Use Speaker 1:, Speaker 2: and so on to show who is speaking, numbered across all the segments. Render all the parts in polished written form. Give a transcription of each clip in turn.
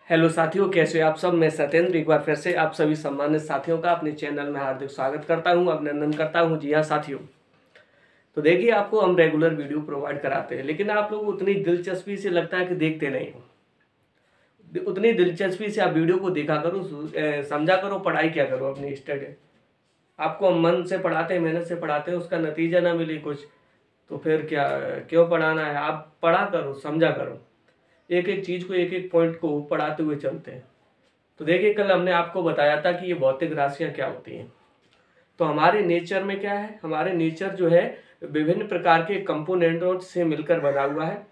Speaker 1: Hello साथियों, कैसे हो आप सब। मैं सत्येंद्र एक बार फिर से आप सभी सम्मानित साथियों का अपने चैनल में हार्दिक स्वागत करता हूं, अभिनंदन करता हूं। जी हाँ साथियों, तो देखिए आपको हम रेगुलर वीडियो प्रोवाइड कराते हैं, लेकिन आप लोग उतनी दिलचस्पी से लगता है कि देखते नहीं हो। उतनी दिलचस्पी से आप वीडियो को देखा करो, समझा करो, पढ़ाई क्या करो अपनी स्टडी। आपको हम मन से पढ़ाते हैं, मेहनत से पढ़ाते हैं, उसका नतीजा ना मिले कुछ तो फिर क्या, क्यों पढ़ाना है। आप पढ़ा करो, समझा करो, एक एक चीज़ को, एक एक पॉइंट को पढ़ाते हुए चलते हैं। तो देखिए कल हमने आपको बताया था कि ये भौतिक राशियाँ क्या होती हैं। तो हमारे नेचर में क्या है, हमारे नेचर जो है विभिन्न प्रकार के कंपोनेंटों से मिलकर बना हुआ है,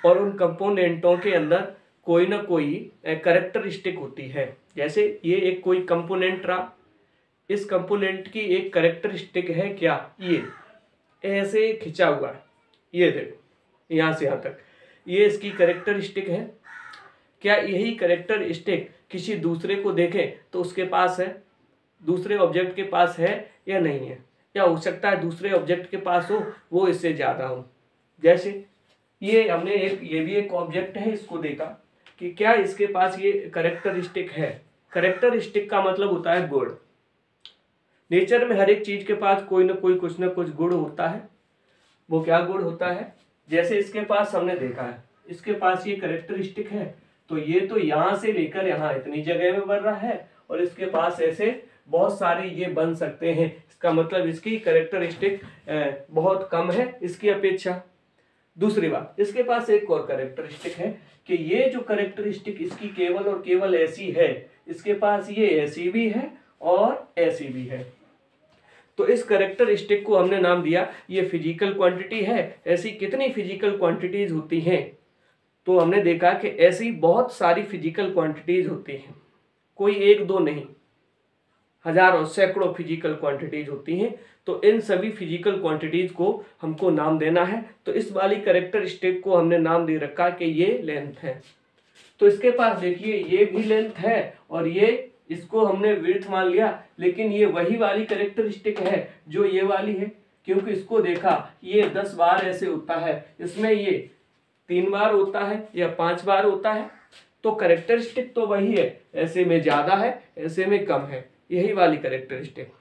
Speaker 1: और उन कंपोनेंटों के अंदर कोई ना कोई कैरेक्टरिस्टिक होती है। जैसे ये एक कोई कंपोनेंट रहा, इस कंपोनेंट की एक कैरेक्टरिस्टिक है क्या, ये ऐसे खिंचा हुआ है, ये देखो यहाँ से यहाँ तक, ये इसकी कैरेक्टरिस्टिक है। क्या यही कैरेक्टरिस्टिक किसी दूसरे को देखें तो उसके पास है, दूसरे ऑब्जेक्ट के पास है या नहीं है, या हो सकता है दूसरे ऑब्जेक्ट के पास हो वो इससे ज़्यादा हो। जैसे ये हमने ये भी एक ऑब्जेक्ट है, इसको देखा कि क्या इसके पास ये कैरेक्टरिस्टिक है। कैरेक्टरिस्टिक का मतलब होता है गुण। नेचर में हर एक चीज़ के पास कोई ना कोई कुछ ना कुछ गुण होता है। वो क्या गुण होता है, जैसे इसके पास हमने देखा है, इसके पास ये कैरेक्टरिस्टिक है, तो ये तो यहाँ से लेकर यहाँ इतनी जगह में बन रहा है, और इसके पास ऐसे बहुत सारे ये बन सकते हैं। इसका मतलब इसकी कैरेक्टरिस्टिक बहुत कम है इसकी अपेक्षा। दूसरी बात, इसके पास एक और कैरेक्टरिस्टिक है कि ये जो कैरेक्टरिस्टिक इसकी केवल और केवल ऐसी है, इसके पास ये ऐसी भी है और ऐसी भी है। तो इस कैरेक्टरिस्टिक को हमने नाम दिया ये फिजिकल क्वांटिटी है। ऐसी कितनी फिजिकल क्वांटिटीज होती हैं, तो हमने देखा कि ऐसी बहुत सारी फिजिकल क्वांटिटीज होती हैं, कोई एक दो नहीं, हजारों सैकड़ों फिजिकल क्वांटिटीज होती हैं। तो इन सभी फिजिकल क्वांटिटीज को हमको नाम देना है। तो इस वाली कैरेक्टरिस्टिक को हमने नाम दे रखा कि ये लेंथ है। तो इसके पास देखिए ये भी लेंथ है, और ये इसको हमने विड्थ मान लिया, लेकिन ये वही वाली कैरेक्टरिस्टिक है जो ये वाली है, क्योंकि इसको देखा ये 10 बार ऐसे होता है, इसमें ये 3 बार होता है या 5 बार होता है। तो कैरेक्टरिस्टिक तो वही है, ऐसे में ज्यादा है, ऐसे में कम है, यही वाली कैरेक्टरिस्टिक।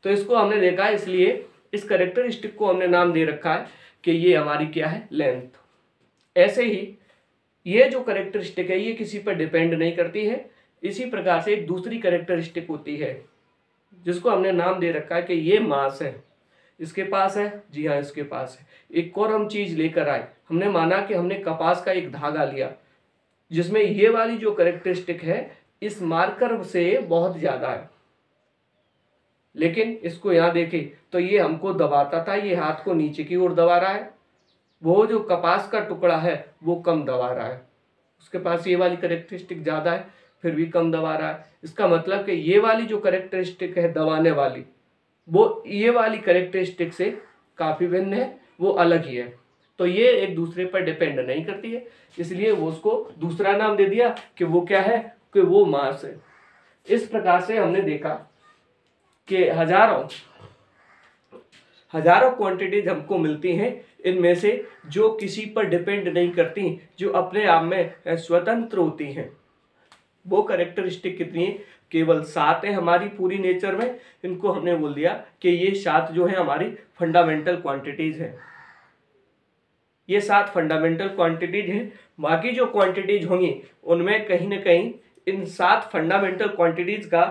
Speaker 1: तो इसको हमने देखा, इसलिए इस कैरेक्टरिस्टिक को हमने नाम दे रखा है कि ये हमारी क्या है, लेंथ। ऐसे ही ये जो कैरेक्टरिस्टिक है ये किसी पर डिपेंड नहीं करती है। इसी प्रकार से एक दूसरी कैरेक्टरिस्टिक होती है जिसको हमने नाम दे रखा है कि ये मास है। इसके पास है, जी हाँ इसके पास है। एक और हम चीज लेकर आए, हमने माना कि हमने कपास का एक धागा लिया जिसमें ये वाली जो कैरेक्टरिस्टिक है इस मार्कर से बहुत ज्यादा है, लेकिन इसको यहाँ देखें तो ये हमको दबाता था, ये हाथ को नीचे की ओर दबा रहा है। वो जो कपास का टुकड़ा है वो कम दबा रहा है, उसके पास ये वाली कैरेक्टरिस्टिक ज़्यादा है फिर भी कम दबा रहा है। इसका मतलब कि ये वाली जो कैरेक्टरिस्टिक है दबाने वाली, वो ये वाली कैरेक्टरिस्टिक से काफ़ी भिन्न है, वो अलग ही है। तो ये एक दूसरे पर डिपेंड नहीं करती है, इसलिए वो उसको दूसरा नाम दे दिया कि वो क्या है, कि वो मास है। इस प्रकार से हमने देखा कि हजारों क्वांटिटीज हमको मिलती हैं, इनमें से जो किसी पर डिपेंड नहीं करती, जो अपने आप में स्वतंत्र होती हैं। वो कैरेक्टरिस्टिक कितनी है, केवल 7 है हमारी पूरी नेचर में। इनको हमने बोल दिया कि ये 7 जो है हमारी फंडामेंटल क्वांटिटीज है। ये 7 फंडामेंटल क्वांटिटीज हैं। बाकी जो क्वांटिटीज होंगी उनमें कहीं ना कहीं इन 7 फंडामेंटल क्वांटिटीज का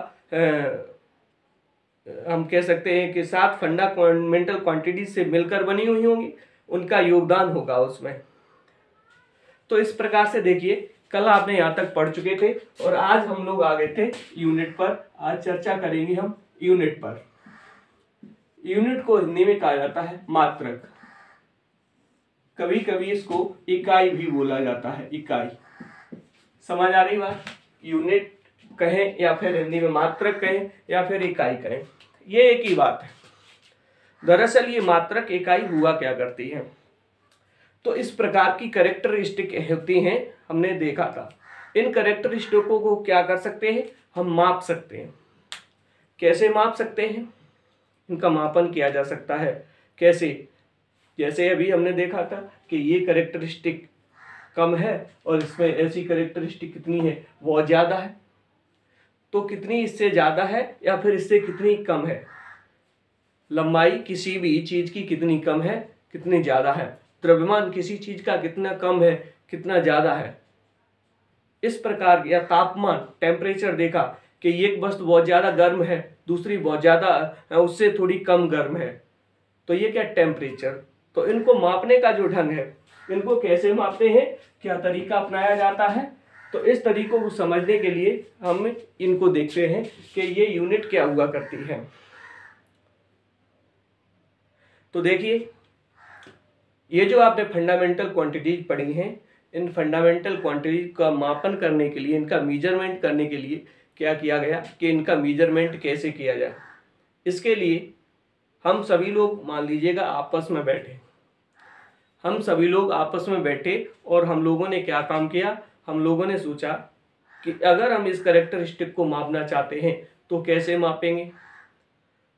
Speaker 1: हम कह सकते हैं कि 7 फंडामेंटल क्वांटिटीज से मिलकर बनी हुई होंगी, उनका योगदान होगा उसमें। तो इस प्रकार से देखिए कल आपने यहाँ तक पढ़ चुके थे, और आज हम लोग आ गए थे यूनिट पर। आज चर्चा करेंगे हम यूनिट पर। यूनिट को हिंदी में कहा जाता है मात्रक, कभी कभी इसको इकाई भी बोला जाता है, इकाई। समझ आ रही बात, यूनिट कहें या फिर हिंदी में मात्रक कहें या फिर इकाई कहें, ये एक ही बात है। दरअसल ये मात्रक इकाई हुआ क्या करती है, तो इस प्रकार की कैरेक्टरिस्टिक होती हैं, हमने देखा था। इन कैरेक्टरिस्टिकों को क्या कर सकते हैं, हम माप सकते हैं। कैसे माप सकते हैं, इनका मापन किया जा सकता है। कैसे, जैसे अभी हमने देखा था कि ये कैरेक्टरिस्टिक कम है और इसमें ऐसी कैरेक्टरिस्टिक कितनी है, बहुत ज़्यादा है। तो कितनी इससे ज़्यादा है या फिर इससे कितनी कम है, लंबाई किसी भी चीज़ की कितनी कम है कितनी ज़्यादा है, द्रव्यमान किसी चीज़ का कितना कम है कितना ज़्यादा है। इस प्रकार, या तापमान टेम्परेचर देखा कि एक वस्तु बहुत ज़्यादा गर्म है, दूसरी बहुत ज़्यादा उससे थोड़ी कम गर्म है, तो ये क्या टेम्परेचर। तो इनको मापने का जो ढंग है, इनको कैसे मापते हैं, क्या तरीका अपनाया जाता है, तो इस तरीकों को समझने के लिए हम इनको देखते हैं कि ये यूनिट क्या हुआ करती है। तो देखिए, ये जो आपने फंडामेंटल क्वांटिटीज पढ़ी हैं, इन फंडामेंटल क्वांटिटीज का मापन करने के लिए, इनका मेजरमेंट करने के लिए क्या किया गया कि इनका मेजरमेंट कैसे किया जाए। इसके लिए हम सभी लोग, मान लीजिएगा आपस में बैठे, हम सभी लोग आपस में बैठे और हम लोगों ने क्या काम किया, हम लोगों ने सोचा कि अगर हम इस कैरेक्टरिस्टिक को मापना चाहते हैं तो कैसे मापेंगे।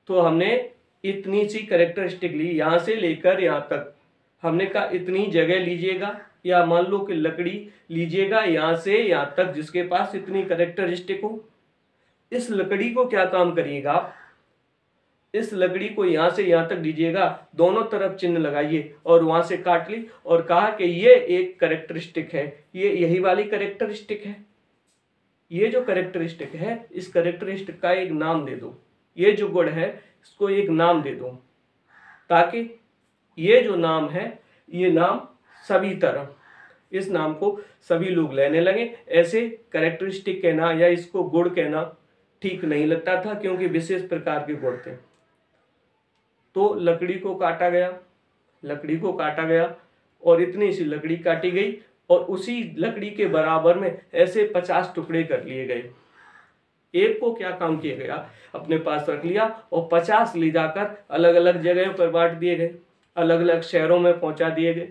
Speaker 1: तो हमने इतनी सी कैरेक्टरिस्टिक ली, यहाँ से लेकर यहाँ तक। हमने कहा इतनी जगह लीजिएगा, या मान लो कि लकड़ी लीजिएगा यहाँ से यहाँ तक जिसके पास इतनी कैरेक्टरिस्टिक हो। इस लकड़ी को क्या काम करिएगा आप, इस लकड़ी को यहाँ से यहाँ तक लीजिएगा, दोनों तरफ चिन्ह लगाइए और वहां से काट ली और कहा कि ये एक कैरेक्टरिस्टिक है, ये यही वाली कैरेक्टरिस्टिक है। ये जो कैरेक्टरिस्टिक है, इस कैरेक्टरिस्टिक का एक नाम दे दो। ये जो गुण है इसको एक नाम दे दो, ताकि ये जो नाम है, ये नाम सभी तरह, इस नाम को सभी लोग लेने लगे। ऐसे कैरेक्टरिस्टिक कहना या इसको गुण कहना ठीक नहीं लगता था, क्योंकि विशेष प्रकार के गुण थे। तो लकड़ी को काटा गया, लकड़ी को काटा गया और इतनी सी लकड़ी काटी गई और उसी लकड़ी के बराबर में ऐसे 50 टुकड़े कर लिए गए। एक को क्या काम किया गया, अपने पास रख लिया और 50 ले जाकर अलग अलग जगहों पर बांट दिए गए, अलग अलग शहरों में पहुंचा दिए गए।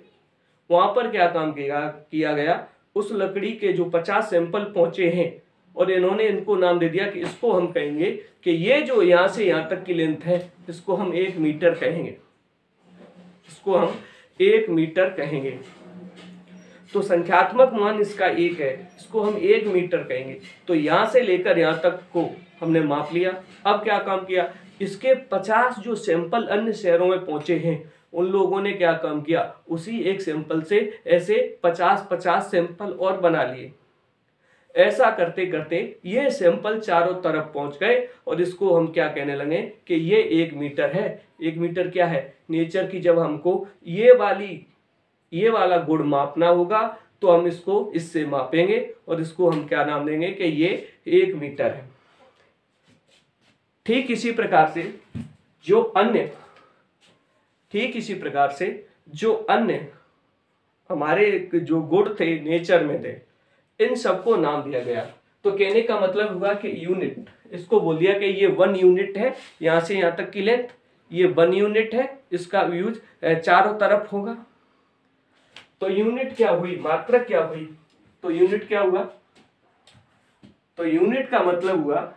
Speaker 1: वहां पर क्या काम किया गया, उस लकड़ी के जो 50 सैंपल पहुंचे हैं और इन्होंने इनको नाम दे दिया कि इसको हम कहेंगे कि ये जो यहाँ से यहाँ तक की लेंथ है इसको हम 1 मीटर कहेंगे, इसको हम 1 मीटर कहेंगे। तो संख्यात्मक मान इसका 1 है, इसको हम 1 मीटर कहेंगे। तो यहाँ से लेकर यहाँ तक को हमने माप लिया। अब क्या काम किया, इसके 50 जो सैंपल अन्य शहरों में पहुंचे हैं उन लोगों ने क्या काम किया, उसी एक सैंपल से ऐसे 50-50 सैंपल और बना लिए। ऐसा करते करते ये सैंपल चारों तरफ पहुंच गए और इसको हम क्या कहने लगे कि ये 1 मीटर है। 1 मीटर क्या है, नेचर की जब हमको ये वाला गुण मापना होगा तो हम इसको इससे मापेंगे और इसको हम क्या नाम देंगे कि ये 1 मीटर है। ठीक इसी प्रकार से जो अन्य हमारे जो गुण थे नेचर में थे, इन सबको नाम दिया गया। तो कहने का मतलब हुआ कि यूनिट, इसको बोल दिया कि ये 1 यूनिट है, यहां से यहां तक की लेंथ, ये 1 यूनिट है, इसका यूज चारों तरफ होगा। तो यूनिट क्या हुई, मात्रक क्या हुई, तो यूनिट क्या हुआ, तो यूनिट का मतलब हुआ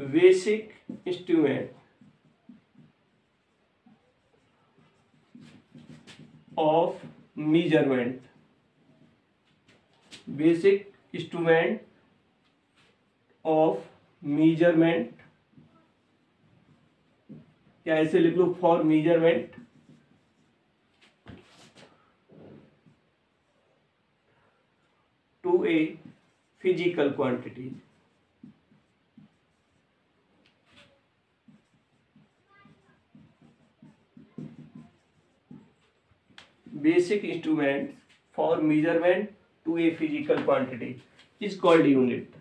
Speaker 1: basic instrument of measurement. Basic instrument of measurement, या ऐसे लिख लो for measurement to a physical quantity. Basic instrument for measurement to a physical quantity is called unit,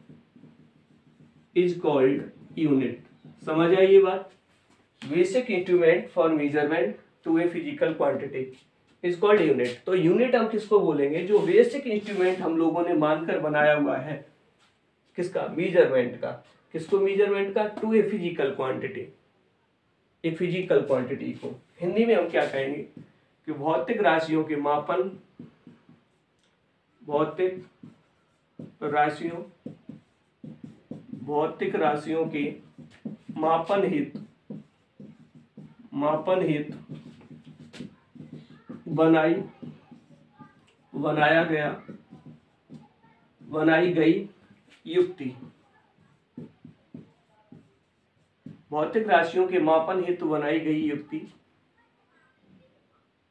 Speaker 1: is called unit। समझ आई ये बात, basic instrument for measurement to a physical quantity is called unit. तो unit हम किसको बोलेंगे, जो basic instrument हम लोगों ने मानकर बनाया हुआ है, किसका, मेजरमेंट का। किसको, मेजरमेंट का, टू ए फिजिकल क्वांटिटी। एक फिजिकल क्वांटिटी को हिंदी में हम क्या कहेंगे कि भौतिक राशियों के मापन, भौतिक राशियों के मापन हित बनाई गई युक्ति। भौतिक राशियों के मापन हेतु बनाई गई युक्ति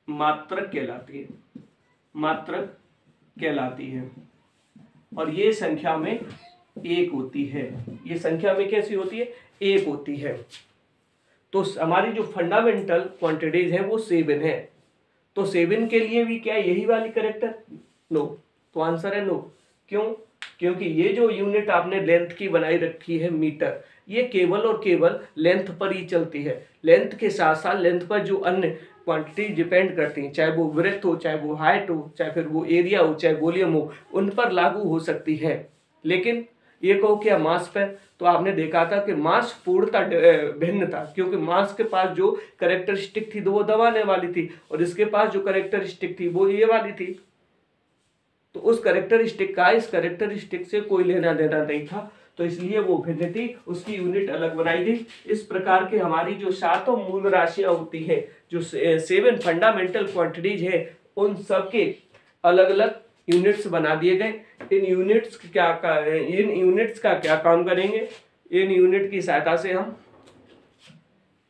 Speaker 1: मात्रक कहलाती है और ये संख्या में एक होती है। ये संख्या में कैसी होती है? एक होती है। तो हमारी जो फंडामेंटल क्वांटिटीज है वो 7 है। तो 7 के लिए भी क्या यही वाली करेक्टर? नो। तो आंसर है नो। क्यों? क्योंकि ये जो यूनिट आपने लेंथ की बनाई रखी है मीटर, ये केवल और केवल लेंथ पर ही चलती है। लेंथ के साथ साथ लेंथ पर जो अन्य क्वांटिटी डिपेंड करती हैं, चाहे वो ब्रेथ हो, चाहे वो हाइट हो, चाहे फिर वो एरिया हो, चाहे वॉल्यूम हो, उन पर लागू हो सकती है। लेकिन ये कहो क्या मास पर? तो आपने देखा था कि मास पूर्णतः भिन्न था, क्योंकि मास के पास जो कैरेक्टरिस्टिक थी तो वो दबाने वाली थी और इसके पास जो कैरेक्टरिस्टिक थी वो ये वाली थी। तो उस कैरेक्टरिस्टिक का इस कैरेक्टरिस्टिक से कोई लेना देना नहीं था, तो इसलिए वो भिन्न थी, उसकी यूनिट अलग बनाई गई। इस प्रकार के हमारी जो 7 मूल राशियां होती है, जो 7 फंडामेंटल क्वांटिटीज है, उन सब के अलग अलग यूनिट्स बना दिए गए। इन यूनिट्स का क्या काम करेंगे? इन यूनिट की सहायता से हम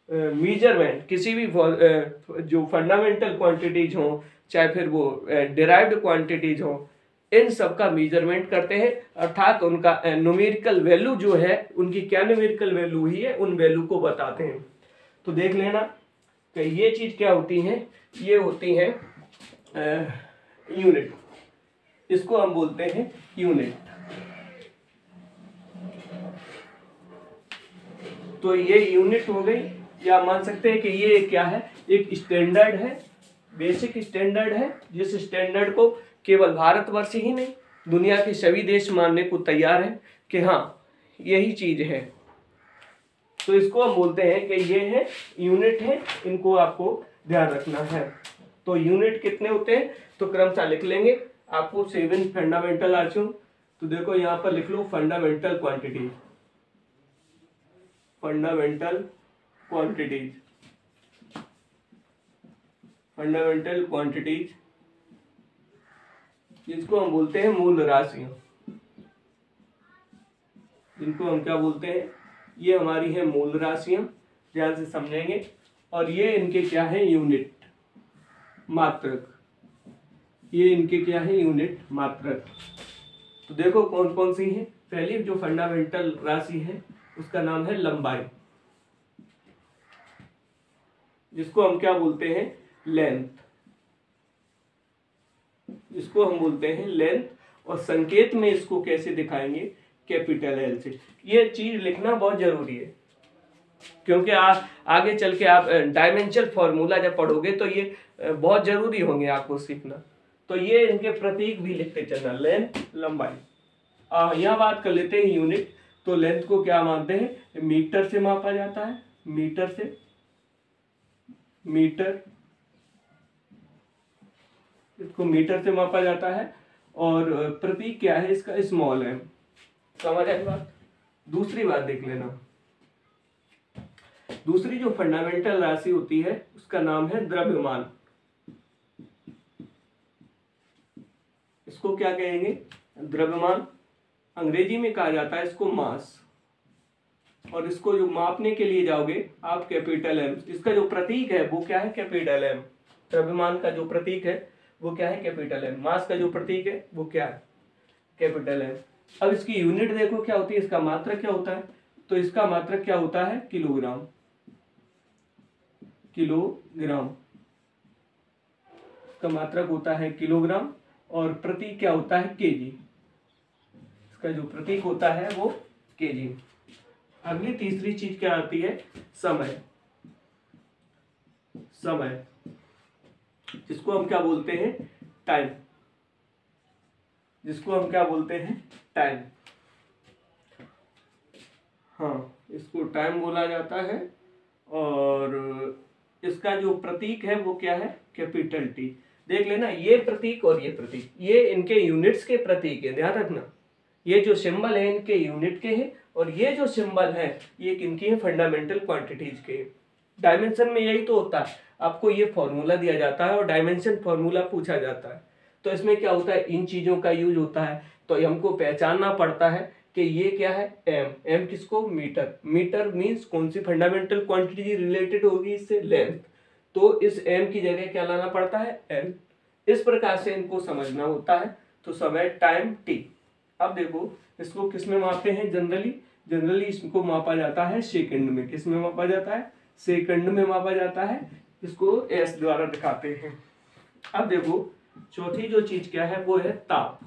Speaker 1: मेजरमेंट किसी भी जो फंडामेंटल क्वांटिटीज हो, चाहे फिर वो डिराइव्ड क्वांटिटीज हो, इन सब का मेजरमेंट करते हैं, अर्थात उनका न्यूमेरिकल वैल्यू जो है, उनकी क्या न्यूमेरिकल वैल्यू हुई है, उन वैल्यू को बताते हैं। तो देख लेना कि ये चीज क्या होती है। ये होती है यूनिट। इसको हम बोलते हैं यूनिट। तो ये यूनिट हो गई, या मान सकते हैं कि ये क्या है? एक स्टैंडर्ड है, बेसिक स्टैंडर्ड है, जिस स्टैंडर्ड को केवल भारतवर्ष ही नहीं, दुनिया के सभी देश मानने को तैयार है कि हाँ यही चीज है। तो इसको हम बोलते हैं कि ये है यूनिट है, इनको आपको ध्यान रखना है। तो यूनिट कितने होते हैं? तो क्रमशः लिख लेंगे आपको 7 फंडामेंटल राशियों। तो देखो यहाँ पर लिख लो फंडामेंटल क्वांटिटीज। फंडामेंटल क्वांटिटीज जिसको हम बोलते हैं मूल राशियां। जिनको हम क्या बोलते हैं? ये हमारी है मूल राशियां, ध्यान से समझेंगे। और ये इनके क्या है? यूनिट, मात्रक। ये इनके क्या है? यूनिट, मात्रक। तो देखो कौन कौन सी है। पहली जो फंडामेंटल राशि है उसका नाम है लंबाई, जिसको हम क्या बोलते हैं? लेंथ। इसको हम बोलते हैं लेंथ, और संकेत में इसको कैसे दिखाएंगे? कैपिटल एल से। ये चीज लिखना बहुत जरूरी है, क्योंकि आप आगे चल के आप डायमेंशनल फॉर्मूला जब पढ़ोगे तो ये बहुत जरूरी होंगे आपको सीखना। तो ये इनके प्रतीक भी लिखते चलना, लेंथ, लंबाई। यह बात कर लेते हैं यूनिट। तो लेंथ को क्या मानते हैं? मीटर से मापा जाता है, मीटर, इसको मीटर से मापा जाता है। और प्रतीक क्या है इसका? स्मॉल है। समझ आई बात? दूसरी बात देख लेना। दूसरी जो फंडामेंटल राशि होती है उसका नाम है द्रव्यमान। इसको क्या कहेंगे? द्रव्यमान। अंग्रेजी में कहा जाता है इसको मास। और इसको जो मापने के लिए जाओगे आप कैपिटल एम। इसका जो प्रतीक है वो क्या है? Capital M. द्रव्यमान का जो प्रतीक है वो क्या है? Capital M. मास का जो प्रतीक है वो क्या है? Capital M. अब इसकी यूनिट देखो क्या होती है, इसका मात्रक क्या होता है? तो इसका मात्रक क्या होता है? किलोग्राम। इसका मात्रक होता है किलोग्राम। और प्रतीक क्या होता है? केजी। इसका जो प्रतीक होता है वो केजी। अगली तीसरी चीज क्या आती है? समय। जिसको हम क्या बोलते हैं? टाइम। टाइम। हाँ, इसको टाइम बोला जाता है। और इसका जो प्रतीक है वो क्या है? Capital T. देख लेना, ये प्रतीक और ये प्रतीक, ये इनके यूनिट्स के प्रतीक है, ध्यान रखना। ये जो सिंबल है इनके यूनिट के हैं, और ये जो सिंबल है ये किनकी है? फंडामेंटल क्वांटिटीज के। डायमेंशन में यही तो होता है, आपको ये फॉर्मूला दिया जाता है और डायमेंशन फॉर्मूला पूछा जाता है। तो इसमें क्या होता है, इन चीज़ों का यूज होता है। तो हमको पहचानना पड़ता है कि ये क्या है, एम। एम किसको, मीटर। मीटर मीन्स कौन सी फंडामेंटल क्वांटिटी रिलेटेड होगी इससे, लेंथ। तो इस एम की जगह क्या लाना पड़ता है, एल। इस प्रकार से इनको समझना होता है। तो समय, टाइम, टी। अब देखो इसको किस में मापते हैं, जनरली इसको मापा जाता है सेकंड में। किस में मापा जाता है, सेकंड में मापा जाता है। इसको एस द्वारा दिखाते हैं। अब देखो चौथी जो चीज क्या है वो है ताप।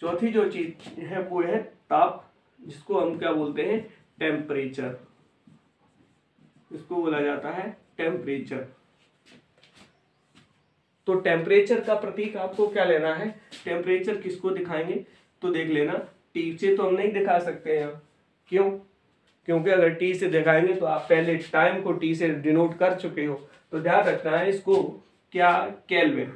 Speaker 1: चौथी जो चीज है वो है ताप, जिसको हम क्या बोलते हैं, टेम्परेचर। इसको बोला जाता है टेम्परेचर। तो टेम्परेचर का प्रतीक आपको क्या लेना है, टेम्परेचर किसको दिखाएंगे, तो देख लेना, टी से तो हम नहीं दिखा सकते हैं। क्यों, क्योंकि अगर टी से दिखाएंगे तो आप पहले टाइम को टी से डिनोट कर चुके हो। तो ध्यान रखना है इसको क्या, केल्विन।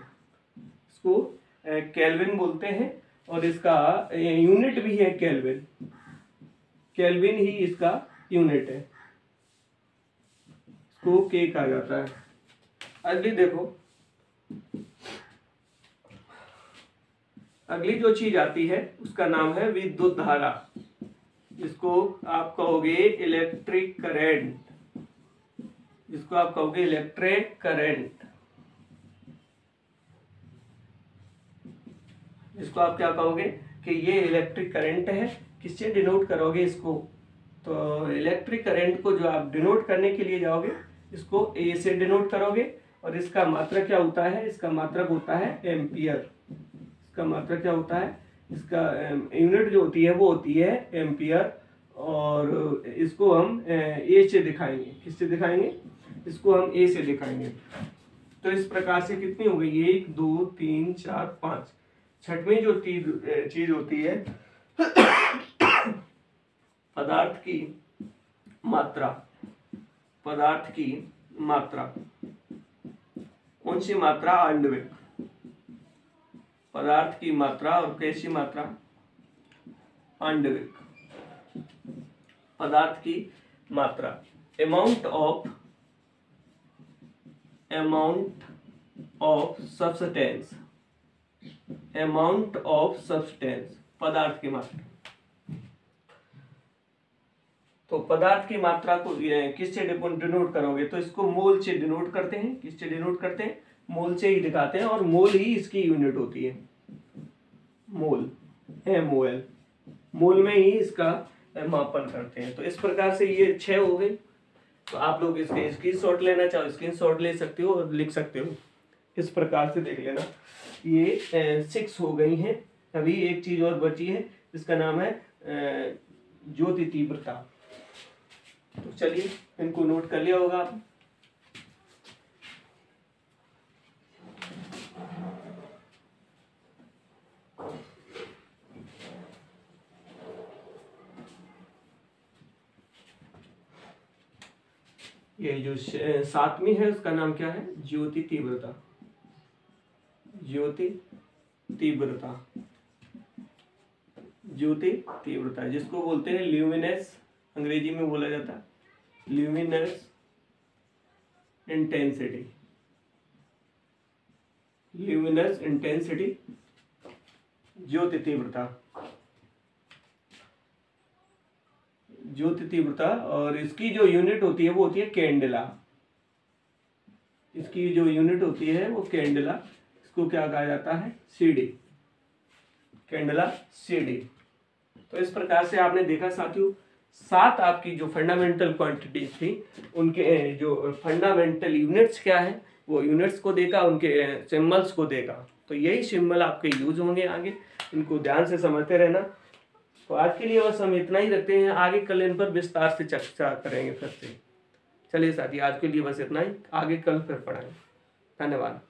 Speaker 1: इसको केल्विन बोलते हैं और इसका यूनिट भी है केल्विन। केल्विन ही इसका यूनिट है, इसको के कहा जाता है। अगली देखो, अगली जो चीज आती है उसका नाम है विद्युत धारा। जिसको आप कहोगे इलेक्ट्रिक करंट, जिसको आप कहोगे इलेक्ट्रिक करंट, जिसको आप क्या कहोगे कि ये इलेक्ट्रिक करंट है। किससे डिनोट करोगे इसको, तो इलेक्ट्रिक करंट को जो आप डिनोट करने के लिए जाओगे इसको ए से डिनोट करोगे। और इसका मात्रक क्या होता है, इसका मात्रक होता है एम्पियर। इसका मात्रक क्या होता है, इसका यूनिट जो होती है वो होती है एम्पियर। और इसको हम ए से दिखाएंगे। किससे दिखाएंगे, इसको हम ए से दिखाएंगे। तो इस प्रकार से कितनी हो गई, 1 2 3 4 5। छठवीं जो चीज होती है पदार्थ की मात्रा। पदार्थ की मात्रा, कौन सी मात्रा, आणविक। पदार्थ की मात्रा और कैसी मात्रा, आणविक। पदार्थ की मात्रा, amount of substance. Amount of substance, पदार्थ की मात्रा। तो पदार्थ की मात्रा को किससे डिनोट करोगे, तो इसको मोल से डिनोट करते हैं। किससे डिनोट करते हैं, मोल से ही दिखाते हैं। और मोल ही इसकी यूनिट होती है, मोल, MOL। मोल में ही इसका मापन करते हैं। तो इस प्रकार से ये 6 हो गई। तो आप लोग इसके स्क्रीनशॉट लेना चाहो स्क्रीनशॉट ले सकते हो और लिख सकते हो। इस प्रकार से देख लेना, ये 6 हो गई हैं। अभी एक चीज और बची है, इसका नाम है ज्योति तीव्रता। तो चलिए इनको नोट कर लिया होगा आप। ये जो 7वीं है उसका नाम क्या है, ज्योति तीव्रता। ज्योति तीव्रता, ज्योति तीव्रता, जिसको बोलते हैं ल्यूमिनेस, अंग्रेजी में बोला जाता है ल्यूमिनेस इंटेंसिटी। ल्यूमिनेस इंटेंसिटी, ज्योति तीव्रता, ज्योति तीव्रता। और इसकी जो यूनिट होती है वो होती है कैंडेला। इसकी जो यूनिट होती है वो कैंडेला। इसको क्या कहा जाता है, CD, कैंडेला CD। तो इस प्रकार से आपने देखा साथियों, 7 आपकी जो फंडामेंटल क्वांटिटीज थी उनके जो फंडामेंटल यूनिट्स क्या है वो यूनिट्स को देखा, उनके सिंबल्स को देखा। तो यही सिंबल आपके यूज होंगे आगे, इनको ध्यान से समझते रहना। तो आज के लिए बस हम इतना ही रखते हैं, आगे कल इन पर विस्तार से चर्चा करेंगे फिर से। चलिए साथी, आज के लिए बस इतना ही, आगे कल फिर पढ़ाएंगे। धन्यवाद।